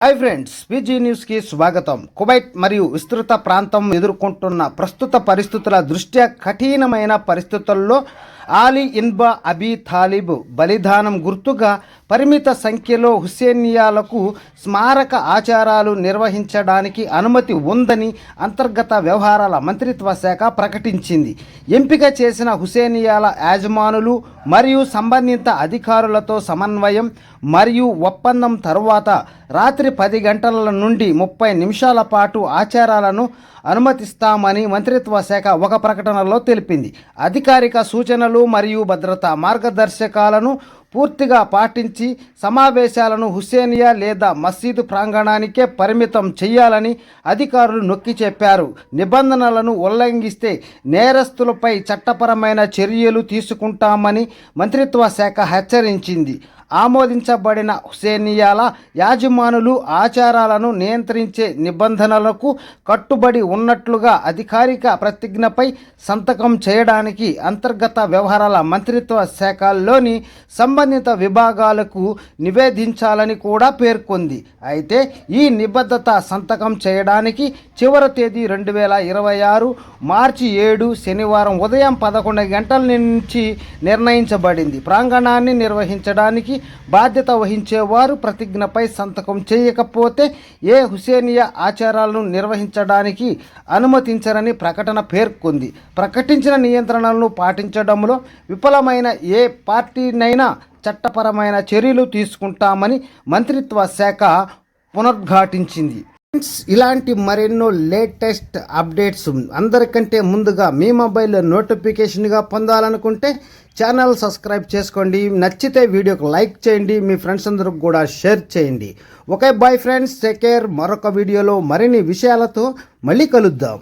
Hi friends, PG న్యూస్కి స్వాగతం. Kuwait మరియు విస్తృత ప్రాంతం ఎదుర్కొంటున్న ప్రస్తుత పరిస్థితుల దృష్ట్యా కఠినమైన పరిస్థితుల్లో ఆలీ ఇన్బా అబీ తాలిబ్ బలిదానం గుర్తుగా పరిమిత సంఖ్యలో హుస్సేనియాలకు స్మారక ఆచారాలు నిర్వహించడానికి అనుమతి ఉందని అంతర్గత వ్యవహారాల మంత్రిత్వ శాఖ ప్రకటించింది. ఎంపిక చేసిన హుస్సేనియాల యాజమానులు మరియు సంబంధిత అధికారులతో సమన్వయం మరియు ఒప్పందం తరువాత రాత్రి 10 గంటల నుండి 30 నిమిషాల పాటు ఆచారాలను అనుమతిస్తామని మంత్రిత్వ శాఖ ఒక ప్రకటనలో తెలిపింది. అధికారిక సూచనలు మరియు భద్రతా మార్గదర్శకాలను పూర్తిగా పాటించి సమావేశాలను హుస్సేనియా లేదా మసీదు ప్రాంగణానికే పరిమితం చేయాలని అధికారులు నొక్కి చెప్పారు. నిబంధనలను ఉల్లంఘిస్తే నేరస్తులపై చట్టపరమైన చర్యలు తీసుకుంటామని మంత్రిత్వ శాఖ హెచ్చరించింది. ఆమోదించబడిన హుస్సేనియాల యాజమానులు ఆచారాలను నియంత్రించే నిబంధనలకు కట్టుబడి ఉన్నట్లుగా అధికారిక ప్రతిజ్ఞపై సంతకం చేయడానికి అంతర్గత వ్యవహారాల మంత్రిత్వ శాఖలోని సంబంధిత విభాగాలకు నివేదించాలని కూడా పేర్కొంది. అయితే ఈ నిబద్ధత సంతకం చేయడానికి చివరి తేదీ 2026 మార్చి 7 శనివారం ఉదయం 11 గంటల నుంచి నిర్ణయించబడింది. ప్రాంగణాన్ని నిర్వహించడానికి బాధ్యత వహించేవారు ప్రతిజ్ఞపై సంతకం చేయకపోతే ఏ హుస్సేనియా ఆచారాలను నిర్వహించడానికి అనుమతించరని ప్రకటన పేర్కొంది. ప్రకటించిన నియంత్రణలను పాటించడంలో విఫలమైన ఏ పార్టీనైనా చట్టపరమైన చర్యలు తీసుకుంటామని మంత్రిత్వ శాఖ పునరుద్ఘాటించింది. ఇలాంటి మరెన్నో లేటెస్ట్ అప్డేట్స్ అందరికంటే ముందుగా మీ మొబైల్లో నోటిఫికేషన్గా పొందాలనుకుంటే ఛానల్ సబ్స్క్రైబ్ చేసుకోండి. నచ్చితే వీడియోకి లైక్ చేయండి, మీ ఫ్రెండ్స్ అందరికి కూడా షేర్ చేయండి. Okay bye friends, take care. మరొక వీడియోలో మరిన్ని విషయాలతో మళ్ళీ కలుద్దాం.